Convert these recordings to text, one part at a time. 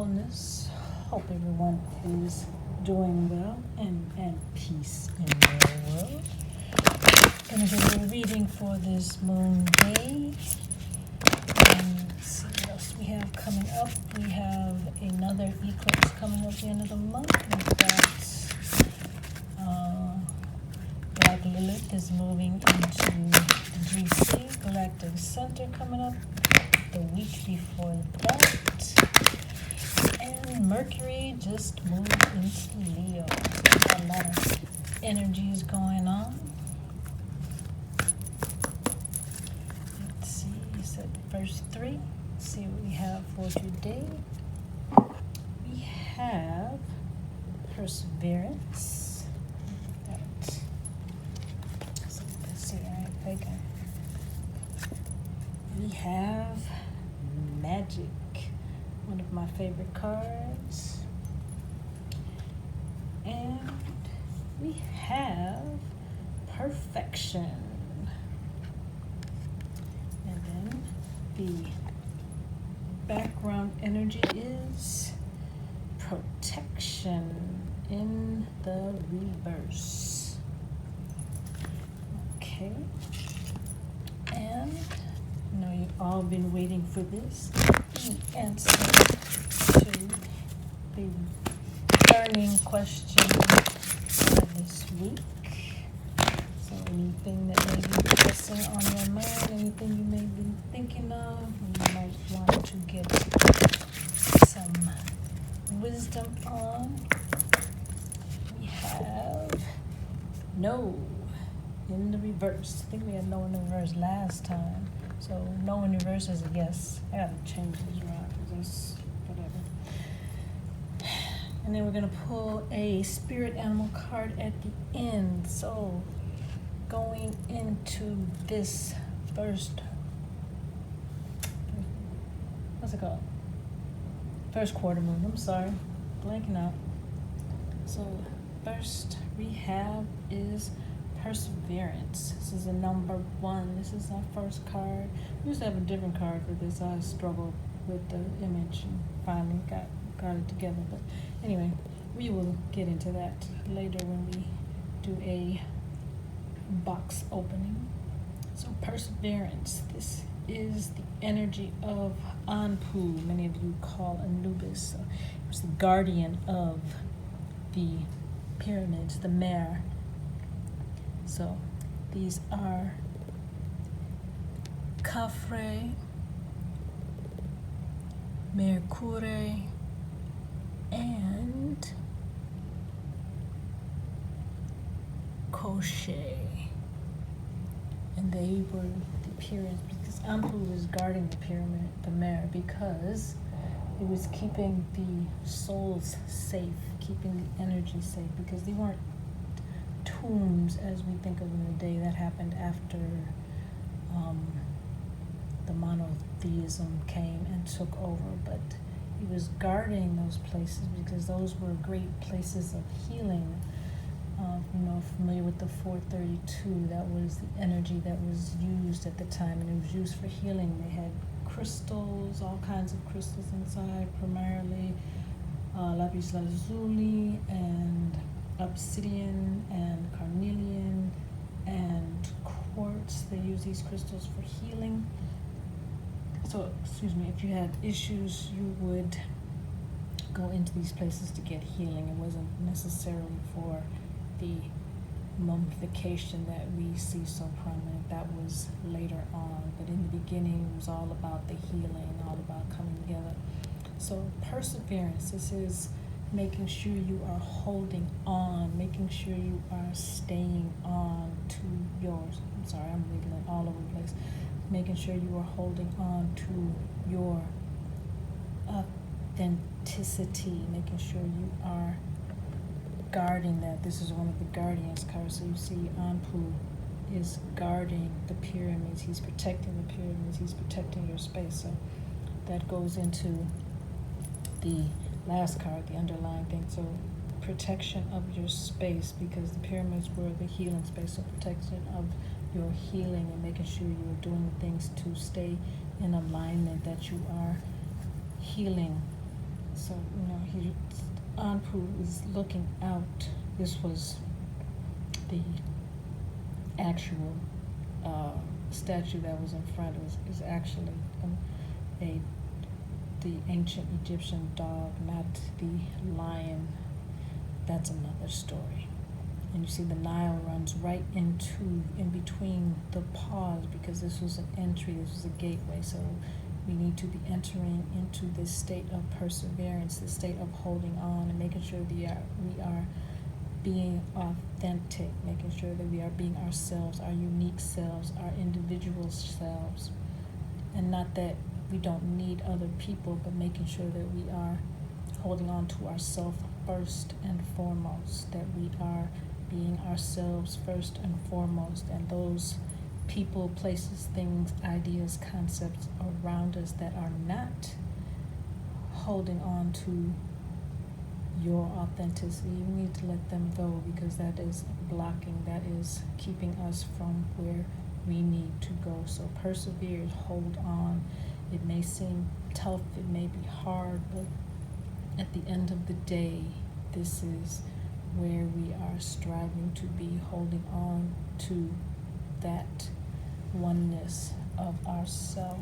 wholeness. Hope everyone is doing well and peace in their world. Going to do a little reading for this moon day. And let's see what else we have coming up. We have another eclipse coming up at the end of the month. We've got Black Lilith is moving into the GC, Galactic Center, coming up the week before that. And Mercury just moved into Leo. Got a lot of energies going on. Let's see, you said first three. Let's see what we have for today. We have perseverance. So let's see, I ain't faking. We have magic, one of my favorite cards. And we have perfection. And then the background energy is protection in the reverse. Okay. And I know you've all been waiting for this. The answer to the burning question for this week. So anything that may be pressing on your mind, anything you may be thinking of, you might want to get some wisdom on. We have no in the reverse. I think we had no in the reverse last time. So no in reverse is a yes. I gotta change these around because that's whatever. And then we're gonna pull a spirit animal card at the end. So going into this first, what's it called? First quarter moon, I'm sorry, blanking out. So first we have is perseverance. This is a number 1. This is our first card. We used to have a different card for this. I struggled with the image and finally got it together. But anyway, we will get into that later when we do a box opening. So perseverance. This is the energy of Anpu. Many of you call Anubis. So it was the guardian of the pyramids, the mare. So these are Khafre, Mercury, and Koche. And they were the pyramids because Anpu was guarding the pyramid, the mare, because it was keeping the souls safe, keeping the energy safe, because they weren't tombs as we think of in the day. That happened after the monotheism came and took over, but he was guarding those places because those were great places of healing. Familiar with the 432, that was the energy that was used at the time, and it was used for healing. They had crystals, all kinds of crystals inside, primarily lapis lazuli and obsidian and carnelian and quartz. They use these crystals for healing. So, if you had issues, you would go into these places to get healing. It wasn't necessarily for the mummification that we see so prominent. That was later on. But in the beginning, it was all about the healing, all about coming together. So perseverance, this is making sure you are holding on, making sure you are staying on to yours. I'm sorry, I'm reading it all over the place. Making sure you are holding on to your authenticity, making sure you are guarding that. This is one of the guardians cards. So you see Anpu is guarding the pyramids. He's protecting the pyramids. He's protecting your space. So that goes into the last card, the underlying thing. So protection of your space, because the pyramids were the healing space. So protection of your healing and making sure you are doing things to stay in alignment, that you are healing So, Anpu is looking out. This was the actual statue that was in front is actually the ancient Egyptian dog, not the lion. That's another story. And you see the Nile runs right in between the paws, because this was an entry, this was a gateway. So we need to be entering into this state of perseverance, this state of holding on and making sure we are being authentic, making sure that we are being ourselves, our unique selves, our individual selves. And not that we don't need other people, but making sure that we are holding on to ourselves first and foremost, that we are being ourselves first and foremost, and those people, places, things, ideas, concepts around us that are not holding on to your authenticity, you need to let them go, because that is blocking, that is keeping us from where we need to go. So persevere, hold on. It may seem tough, it may be hard, but at the end of the day, this is where we are striving to be, holding on to that oneness of ourself.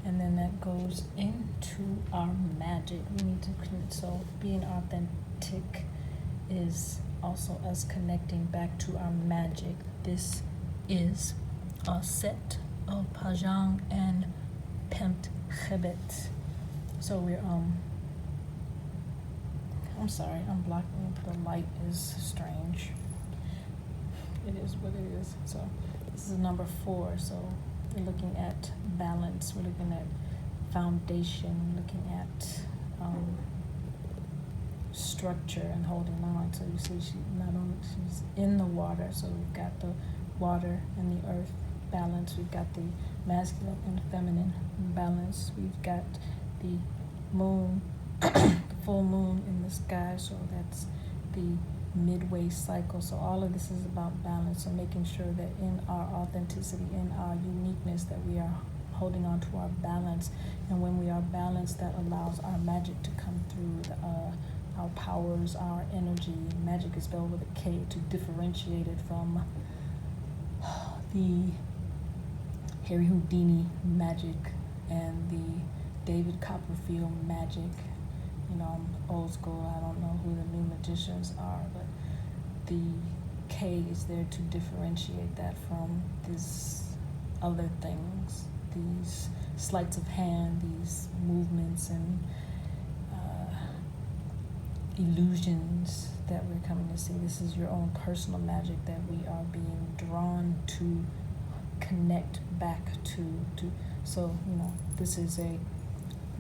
And then that goes into our magic. We need to connect. So being authentic is also us connecting back to our magic. This is a set of Pajang and Pent Chebet. So we're I'm sorry, I'm blocking. The light is strange. It is what it is. So this is number 4. So we're looking at balance. We're looking at foundation. Looking at structure and holding on. So you see, she's in the water. So we've got the water and the earth balance. We've got the masculine and feminine balance. We've got the moon, the full moon in the sky. So that's the midway cycle. So all of this is about balance. So making sure that in our authenticity, in our uniqueness, that we are holding on to our balance. And when we are balanced, that allows our magic to come through, our powers, our energy. Magic is spelled with a K, to differentiate it from the Harry Houdini magic and the David Copperfield magic. I'm old school, I don't know who the new magicians are, but the K is there to differentiate that from these other things, these sleights of hand, these movements and illusions that we're coming to see. This is your own personal magic that we are being drawn to connect back to. So, this is a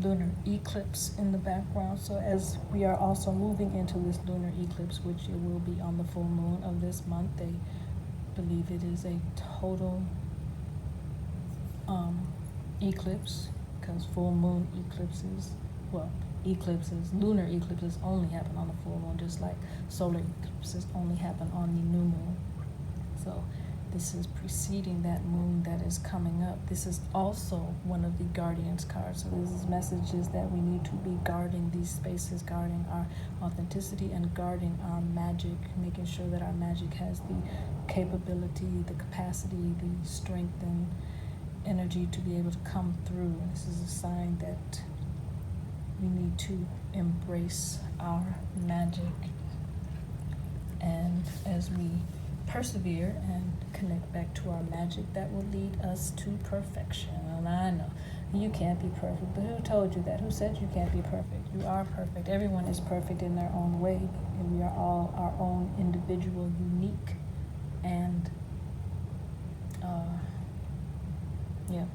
lunar eclipse in the background. So as we are also moving into this lunar eclipse, which it will be on the full moon of this month, they believe it is a total eclipse, because full moon lunar eclipses only happen on the full moon, just like solar eclipses only happen on the new moon. So this is preceding that moon that is coming up. This is also one of the guardians cards. So this is messages that we need to be guarding these spaces, guarding our authenticity and guarding our magic, making sure that our magic has the capability, the capacity, the strength and energy to be able to come through. And this is a sign that we need to embrace our magic. And as we persevere and connect back to our magic, that will lead us to perfection. And I know you can't be perfect, but who told you that? Who said you can't be perfect? You are perfect. Everyone is perfect in their own way, and we are all our own individual, unique, and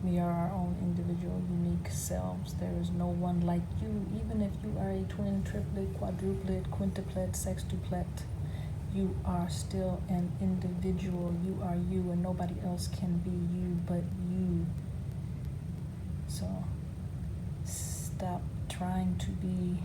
we are our own individual, unique selves. There is no one like you, even if you are a twin, triplet, quadruplet, quintuplet, sextuplet. You are still an individual. You are you, and nobody else can be you but you. So stop trying to be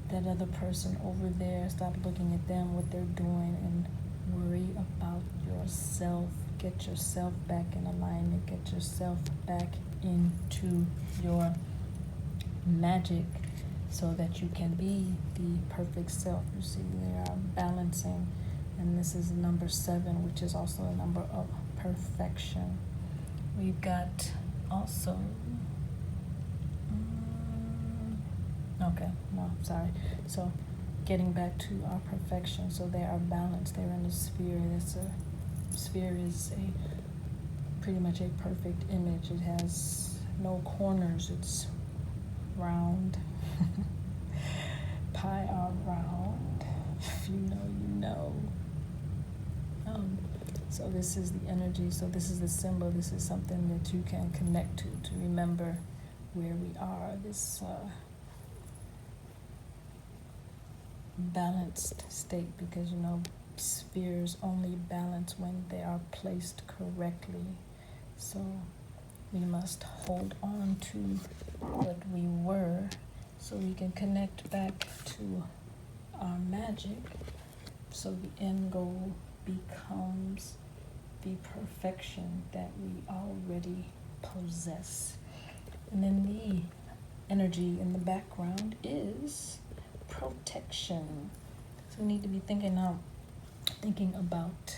that other person over there. Stop looking at them, what they're doing, and worry about yourself. Get yourself back in alignment. Get yourself back into your magic so that you can be the perfect self. You see, they are balancing, and this is number 7, which is also a number of perfection. We've got also, so getting back to our perfection, so they are balanced, they're in a sphere. Sphere is pretty much a perfect image. It has no corners, it's round. Pie are round. If you know, you know. So this is the energy, so this is the symbol, this is something that you can connect to remember where we are, this balanced state, because spheres only balance when they are placed correctly. So we must hold on to what we were so we can connect back to our magic, so the end goal becomes the perfection that we already possess. And then the energy in the background is protection. So we need to be thinking about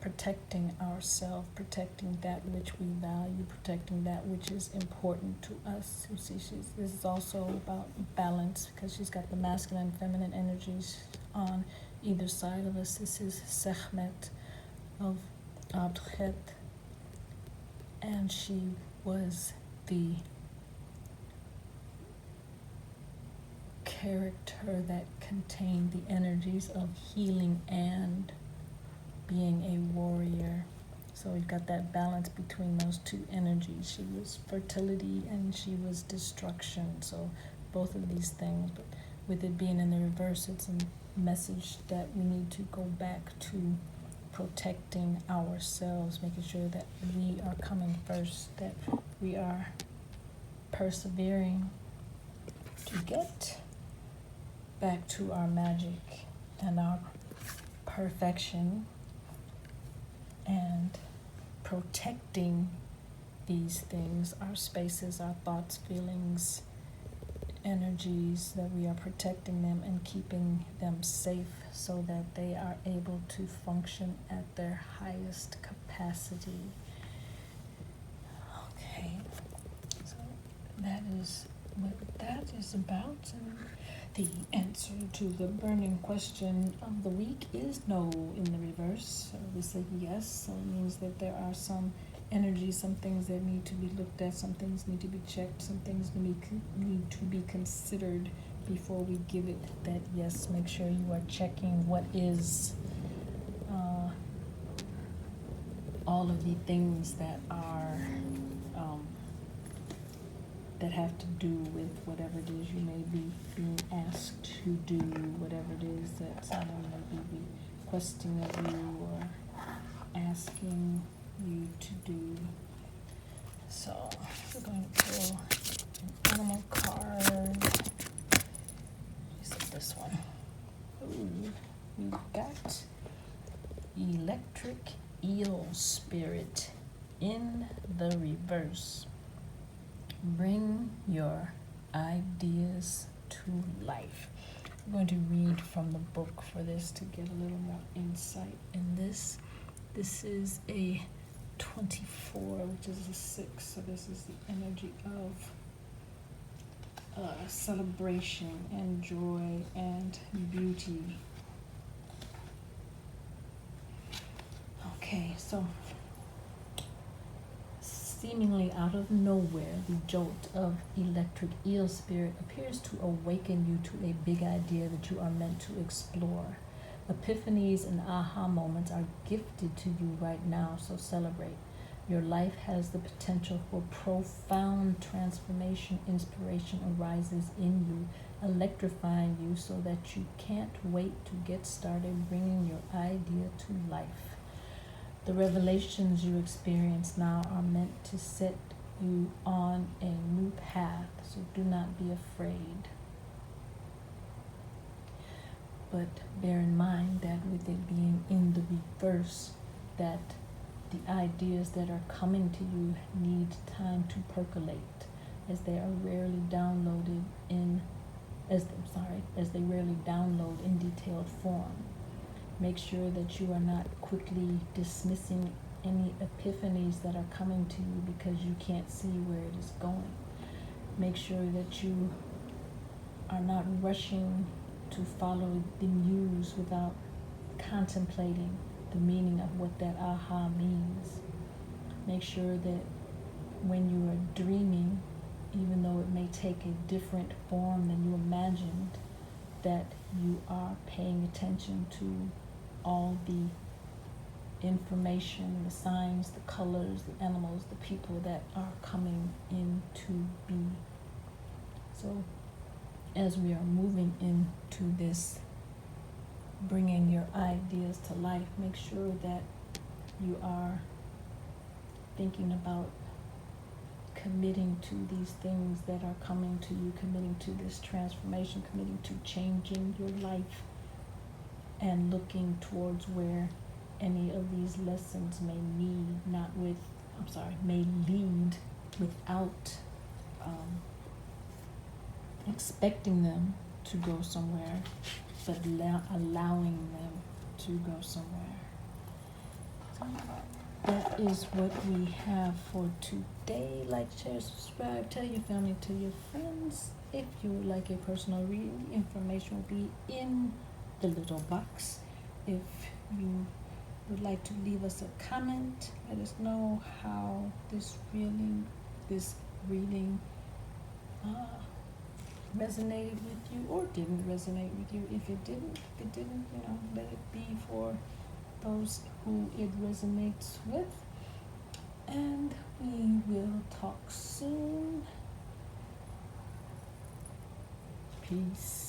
protecting ourselves, protecting that which we value, protecting that which is important to us. You see, this is also about balance, because she's got the masculine and feminine energies on either side of us. This is Sekhmet of Abdchet, and she was the character that contained the energies of healing and being a warrior. So we've got that balance between those two energies. She was fertility and she was destruction. So both of these things, but with it being in the reverse, it's a message that we need to go back to protecting ourselves, making sure that we are coming first, that we are persevering to get back to our magic and our perfection, and protecting these things, our spaces, our thoughts, feelings, energies, that we are protecting them and keeping them safe so that they are able to function at their highest capacity. Okay, so that is what that is about. And the answer to the burning question of the week is no in the reverse. So we say yes, so it means that there are some energies, some things that need to be looked at, some things need to be checked, some things need to be considered before we give it that yes. Make sure you are checking what is all of the things that are that have to do with whatever it is you may be being asked to do, whatever it is that someone may be requesting of you or asking you to do. So we're going to pull an animal card. This one. Ooh, we've got Electric Eel Spirit in the reverse. Bring your ideas to life. I'm going to read from the book for this to get a little more insight in this. This is a 24, which is a 6, so this is the energy of celebration and joy and beauty. Okay, so seemingly out of nowhere, the jolt of electric eel spirit appears to awaken you to a big idea that you are meant to explore. Epiphanies and aha moments are gifted to you right now, so celebrate. Your life has the potential for profound transformation. Inspiration arises in you, electrifying you so that you can't wait to get started bringing your idea to life. The revelations you experience now are meant to set you on a new path, so do not be afraid. But bear in mind that with it being in the reverse, that the ideas that are coming to you need time to percolate. as they are rarely downloaded in, as they rarely download in detailed form. Make sure that you are not quickly dismissing any epiphanies that are coming to you because you can't see where it is going. Make sure that you are not rushing to follow the muse without contemplating the meaning of what that aha means. Make sure that when you are dreaming, even though it may take a different form than you imagined, that you are paying attention to all the information, the signs, the colors, the animals, the people that are coming into being. So as we are moving into this, bringing your ideas to life, make sure that you are thinking about committing to these things that are coming to you, committing to this transformation, committing to changing your life, and looking towards where any of these lessons may lead without expecting them to go somewhere, but allowing them to go somewhere. So that is what we have for today. Like, share, subscribe, tell your family, tell your friends. If you would like a personal reading, the information will be in the little box. If you would like to leave us a comment, let us know how this reading resonated with you or didn't resonate with you. If it didn't, let it be for those who it resonates with. And we will talk soon. Peace.